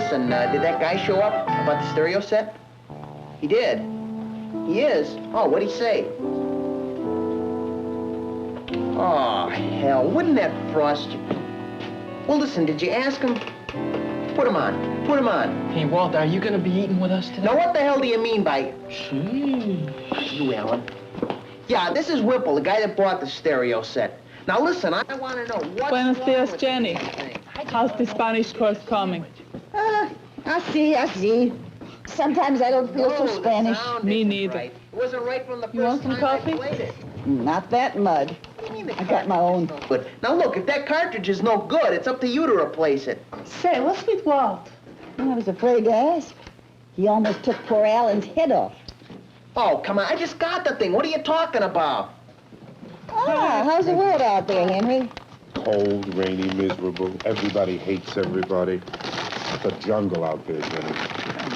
listen, did that guy show up about the stereo set? He did. He is? Oh, what'd he say? Oh, hell, wouldn't that frost you? Well, listen, did you ask him? Put him on. Put him on. Hey, Walt, are you going to be eating with us today? Now, what the hell do you mean by... Jeez. You, Alan. Yeah, this is Whipple, the guy that brought the stereo set. Now, listen, I want to know what's Buenos wrong dias, with Jenny. this thing. How's the Spanish course coming? I see. Sometimes I don't feel so the Spanish. sound Me isn't neither. Right. It wasn't right from the You want first some time coffee? I played it. Not that mud. What do you mean the I got my cartridge own. is no good? Now, look, if that cartridge is no good, it's up to you to replace it. Say, what's with Walt? I was afraid to ask. He almost took poor Alan's head off. Oh, come on, I just got the thing. What are you talking about? How's the world out there, Henry? Cold, rainy, miserable. Everybody hates everybody. It's a jungle out there, Jenny.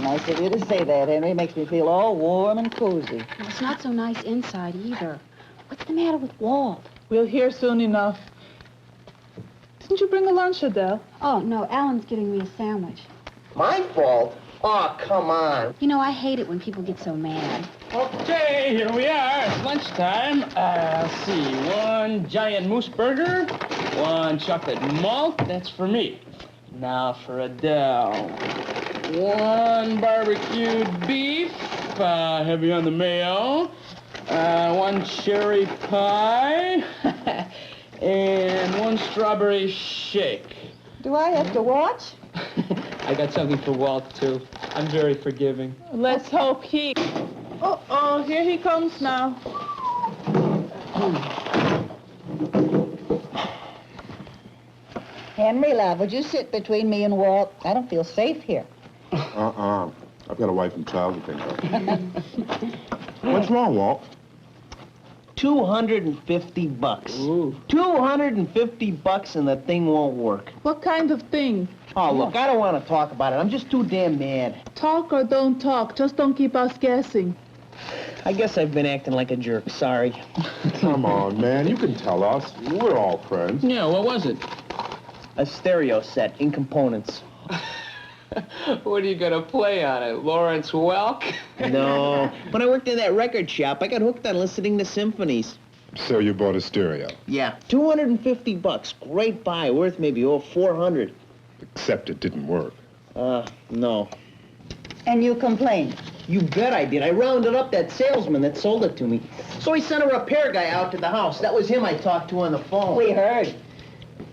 Nice of you to say that, Henry. Makes me feel all warm and cozy. Well, it's not so nice inside either. What's the matter with Walt? We'll hear soon enough. Didn't you bring a lunch, Adele? Oh, no, Alan's getting me a sandwich. My fault? Oh, come on. You know, I hate it when people get so mad. Okay, here we are. It's lunchtime. Let's see. One giant moose burger, one chocolate malt. That's for me. Now for Adele. One barbecued beef, heavy on the mayo. One cherry pie. And one strawberry shake. Do I have to watch? I got something for Walt, too. I'm very forgiving. Let's hope he... Uh-oh, here he comes now. Henry, love, would you sit between me and Walt? I don't feel safe here. I've got a wife and child to think of. What's wrong, Walt? 250 bucks. Ooh. 250 bucks and the thing won't work. What kind of thing? Oh, look, I don't want to talk about it. I'm just too damn mad. Talk or don't talk, just don't keep us guessing. I guess I've been acting like a jerk. Sorry. Come on, man. You can tell us. We're all friends. Yeah, what was it? A stereo set in components. What are you gonna play on it, Lawrence Welk? No. When I worked in that record shop, I got hooked on listening to symphonies. So you bought a stereo. Yeah, 250 bucks. Great buy, worth maybe 400. Except it didn't work. No. And you complained. You bet I did. I rounded up that salesman that sold it to me. So he sent a repair guy out to the house. That was him I talked to on the phone. We heard.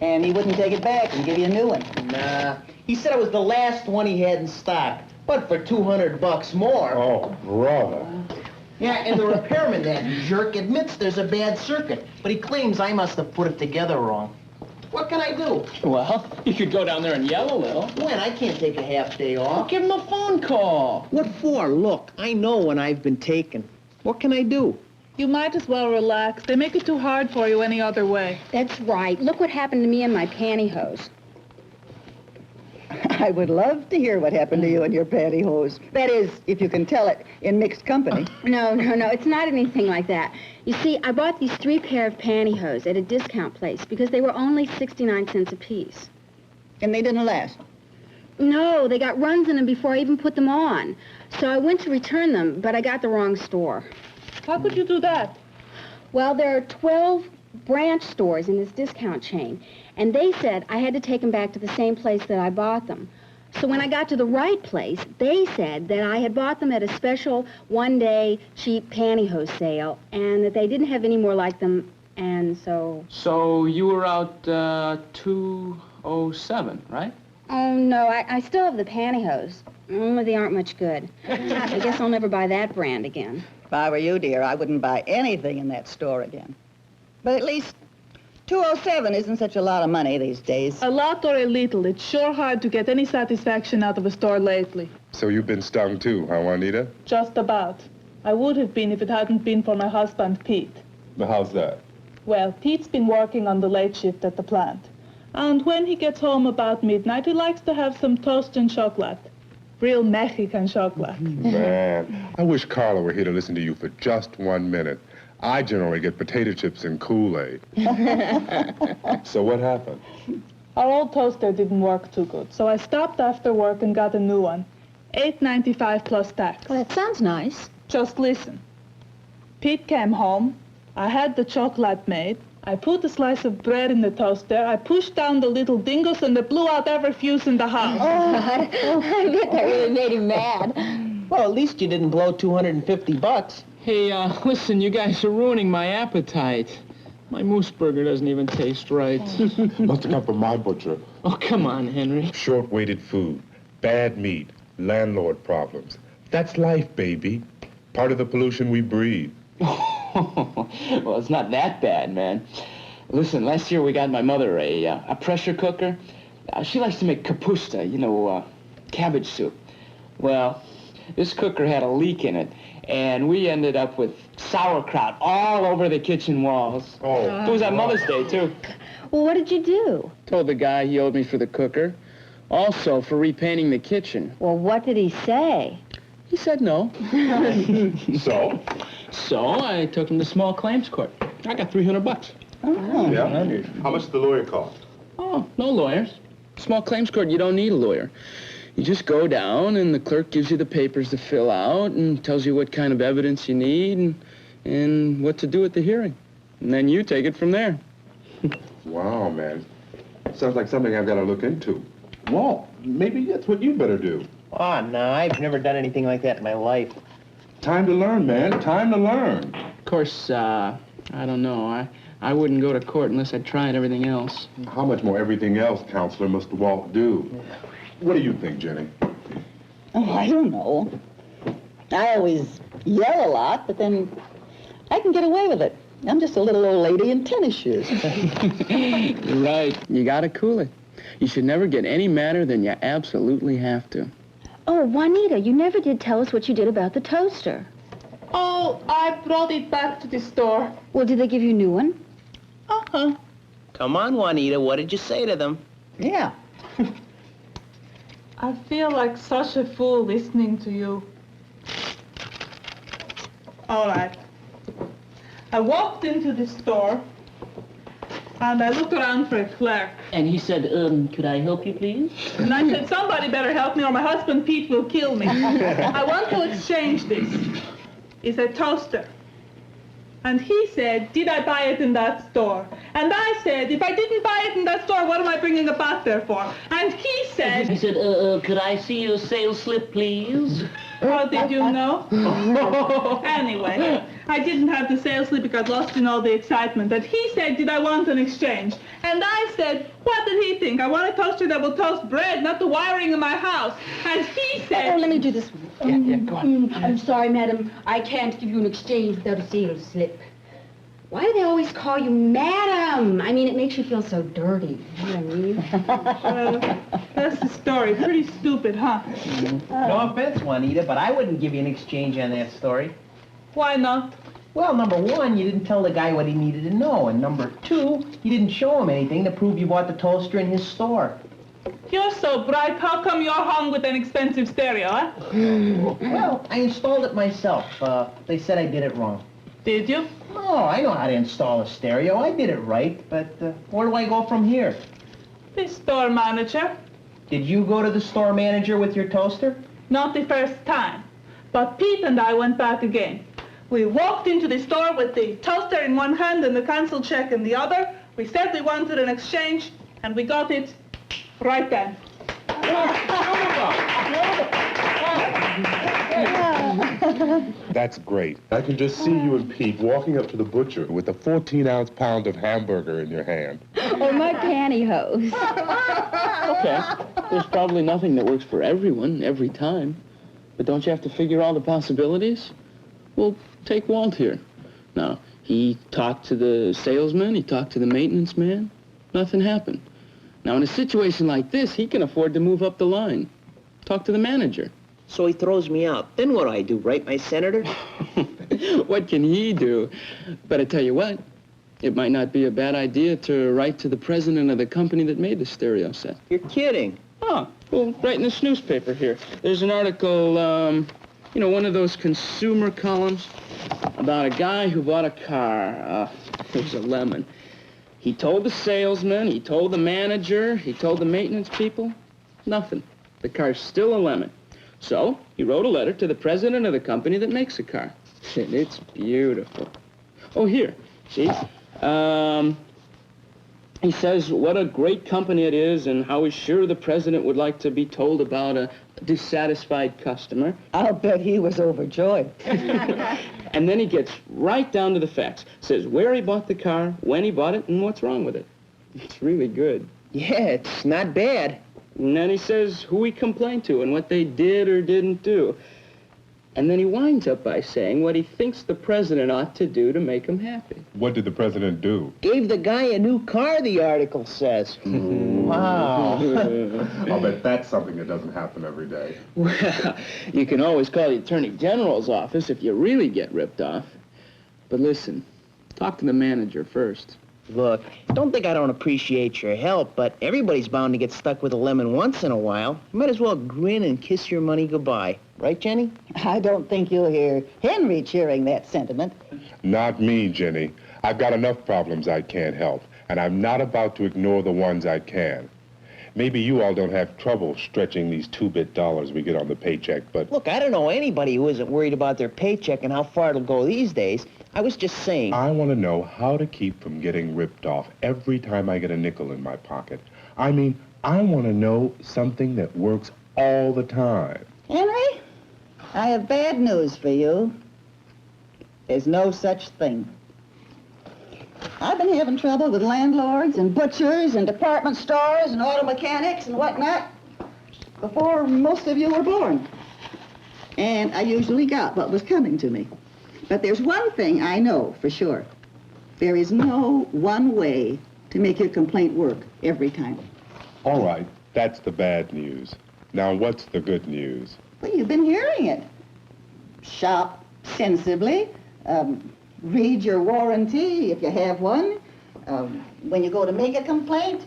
And he wouldn't take it back and give you a new one. Nah. He said it was the last one he had in stock, but for 200 bucks more. Oh, brother. Yeah, and the repairman, that jerk, admits there's a bad circuit, but he claims I must have put it together wrong. What can I do? Well, you could go down there and yell a little. When? I can't take a half day off. Give him a phone call. What for? Look, I know when I've been taken. What can I do? You might as well relax. They make it too hard for you any other way. That's right. Look what happened to me and my pantyhose. I would love to hear what happened to you and your pantyhose. That is, if you can tell it in mixed company. No, it's not anything like that. You see, I bought these 3 pair of pantyhose at a discount place because they were only 69 cents apiece. And they didn't last. No, they got runs in them before I even put them on. So I went to return them, but I got the wrong store. How could you do that? Well, there are 12 branch stores in this discount chain, and they said I had to take them back to the same place that I bought them. So when I got to the right place, they said that I had bought them at a special one-day cheap pantyhose sale, and that they didn't have any more like them, and so... So you were out 207, right? Oh, no, I still have the pantyhose. They aren't much good. I guess I'll never buy that brand again. If I were you, dear, I wouldn't buy anything in that store again. But at least 207 isn't such a lot of money these days. A lot or a little, it's sure hard to get any satisfaction out of a store lately. So you've been stung too, huh, Juanita? Just about. I would have been if it hadn't been for my husband, Pete. But how's that? Well, Pete's been working on the late shift at the plant. And when he gets home about midnight, he likes to have some toast and chocolate. Real Mexican chocolate. Man, I wish Carla were here to listen to you for just 1 minute. I generally get potato chips and Kool-Aid. So what happened? Our old toaster didn't work too good, so I stopped after work and got a new one. $8.95 plus tax. Well, that sounds nice. Just listen. Pete came home. I had the chocolate made. I put a slice of bread in the toaster. I pushed down the little dingus, and it blew out every fuse in the house. I bet that really made him mad. Well, at least you didn't blow $250. Hey, listen, you guys are ruining my appetite. My moose burger doesn't even taste right. Must have come from my butcher. Oh, come on, Henry. Short-weighted food, bad meat, landlord problems. That's life, baby. Part of the pollution we breathe. Well, it's not that bad, man. Listen, last year we got my mother a pressure cooker. She likes to make kapusta, cabbage soup. Well, this cooker had a leak in it, and we ended up with sauerkraut all over the kitchen walls. Oh. It was on Mother's Day, too. Well, what did you do? Told the guy he owed me for the cooker. Also for repainting the kitchen. Well, what did he say? He said no. So? So I took him to small claims court. I got $300. Yeah? How much did the lawyer cost? Oh, no lawyers. Small claims court, you don't need a lawyer. You just go down, and the clerk gives you the papers to fill out and tells you what kind of evidence you need and what to do at the hearing. And then you take it from there. Wow, man. Sounds like something I've got to look into. Walt, maybe that's what you better do. Oh, no, I've never done anything like that in my life. Time to learn, man. Time to learn. Of course, I don't know. I wouldn't go to court unless I tried everything else. How much more everything else, Counselor, must Walt do? What do you think, Jenny? Oh, I don't know. I always yell a lot, but then I can get away with it. I'm just a little old lady in tennis shoes. You're right. You gotta cool it. You should never get any madder than you absolutely have to. Oh, Juanita, you never did tell us what you did about the toaster. Oh, I brought it back to the store. Well, did they give you a new one? Uh-huh. Come on, Juanita, what did you say to them? Yeah. I feel like such a fool listening to you. All right. I walked into the store, and I looked around for a clerk. And he said, could I help you, please? And I said, somebody better help me or my husband Pete will kill me. I want to exchange this. It's a toaster. And he said, did I buy it in that store? And I said, if I didn't buy it in that store, what am I bringing it back there for? And he said... He said, could I see your sales slip, please? How did you know? Anyway, I didn't have the sales slip because I got lost in all the excitement. And he said, did I want an exchange? And I said, what did he think? I want a toaster that will toast bread, not the wiring in my house. And he said... Oh, let me do this one. Yeah, go on. I'm sorry, madam. I can't give you an exchange without a sales slip. Why do they always call you madam? I mean, it makes you feel so dirty. You know what I mean? That's the story. Pretty stupid, huh? No offense, Juanita, but I wouldn't give you an exchange on that story. Why not? Well, number one, you didn't tell the guy what he needed to know. And number two, you didn't show him anything to prove you bought the toaster in his store. You're so bright. How come you're hung with an expensive stereo, huh? Well, I installed it myself. They said I did it wrong. Did you? Oh, I know how to install a stereo. I did it right, but where do I go from here? The store manager. Did you go to the store manager with your toaster? Not the first time. But Pete and I went back again. We walked into the store with the toaster in one hand and the cancelled check in the other. We said we wanted an exchange, and we got it right then. That's great. I can just see you and Pete walking up to the butcher with a 14-ounce pound of hamburger in your hand. Or my pantyhose. Okay. There's probably nothing that works for everyone every time. But don't you have to figure all the possibilities? Well, take Walt here. Now, he talked to the salesman, he talked to the maintenance man. Nothing happened. Now, in a situation like this, he can afford to move up the line. Talk to the manager. So he throws me out. Then what do I do, write my senator? What can he do? But I tell you what, it might not be a bad idea to write to the president of the company that made the stereo set. You're kidding. Oh, well, right in this newspaper here. There's an article, one of those consumer columns about a guy who bought a car. It was a lemon. He told the salesman, he told the manager, he told the maintenance people. Nothing. The car's still a lemon. So he wrote a letter to the president of the company that makes the car. And it's beautiful. Oh, here. See? He says what a great company it is and how he's sure the president would like to be told about a dissatisfied customer. I'll bet he was overjoyed. And then he gets right down to the facts. Says where he bought the car, when he bought it, and what's wrong with it. It's really good. Yeah, it's not bad. And then he says who he complained to and what they did or didn't do. And then he winds up by saying what he thinks the president ought to do to make him happy. What did the president do? Gave the guy a new car, the article says. Wow. I'll bet that's something that doesn't happen every day. Well, you can always call the Attorney General's office if you really get ripped off. But listen, talk to the manager first. Look, don't think I don't appreciate your help, but everybody's bound to get stuck with a lemon once in a while. You might as well grin and kiss your money goodbye. Right, Jenny? I don't think you'll hear Henry cheering that sentiment. Not me, Jenny. I've got enough problems I can't help, and I'm not about to ignore the ones I can. Maybe you all don't have trouble stretching these 2-bit dollars we get on the paycheck, but... Look, I don't know anybody who isn't worried about their paycheck and how far it'll go these days. I was just saying... I want to know how to keep from getting ripped off every time I get a nickel in my pocket. I mean, I want to know something that works all the time. Henry, I have bad news for you. There's no such thing. I've been having trouble with landlords and butchers and department stores and auto mechanics and whatnot before most of you were born. And I usually got what was coming to me. But there's one thing I know for sure. There is no one way to make your complaint work every time. All right, that's the bad news. Now, what's the good news? Well, you've been hearing it. Shop sensibly. Read your warranty if you have one. When you go to make a complaint,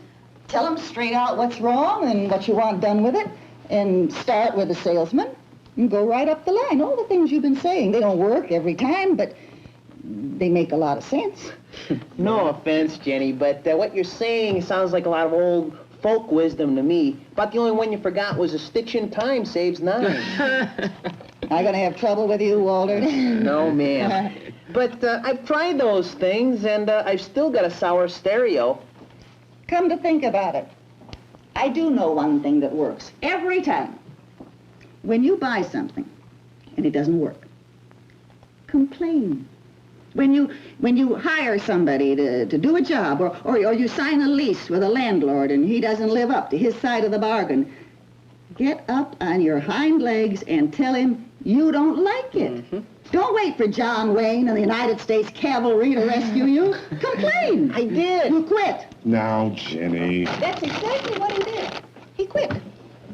tell them straight out what's wrong and what you want done with it. And start with the salesman and go right up the line. All the things you've been saying, they don't work every time, but they make a lot of sense. No offense, Jenny, but what you're saying sounds like a lot of old folk wisdom to me. About the only one you forgot was a stitch in time saves 9. Am I going to have trouble with you, Walter? No, ma'am. But I've tried those things, and I've still got a sour stereo. Come to think about it, I do know one thing that works every time. When you buy something and it doesn't work, complain. When you hire somebody to do a job, or you sign a lease with a landlord and he doesn't live up to his side of the bargain, get up on your hind legs and tell him you don't like it. Mm-hmm. Don't wait for John Wayne and the United States Cavalry to rescue you. Complain. I did. You quit. Now, Jenny. That's exactly what he did. He quit.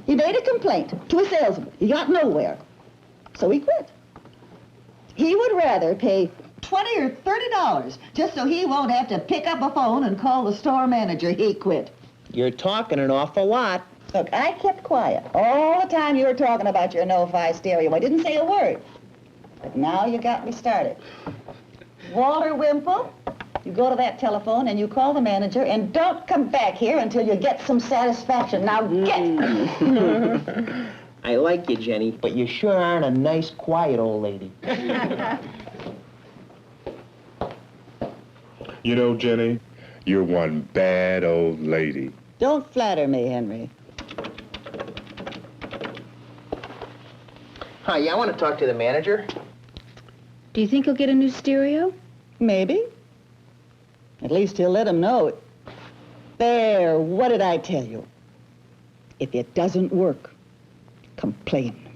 He made a complaint to a salesman. He got nowhere. So he quit. He would rather pay $20 or $30 just so he won't have to pick up a phone and call the store manager. He quit. You're talking an awful lot. Look, I kept quiet all the time you were talking about your no-fi stereo. I didn't say a word. But now you got me started. Walter Wimple, you go to that telephone and you call the manager and don't come back here until you get some satisfaction. Now get! I like you, Jenny, but you sure aren't a nice, quiet old lady. You know, Jenny, you're one bad old lady. Don't flatter me, Henry. Hi, yeah, I want to talk to the manager. Do you think he'll get a new stereo? Maybe. At least he'll let him know. There, what did I tell you? If it doesn't work, complain.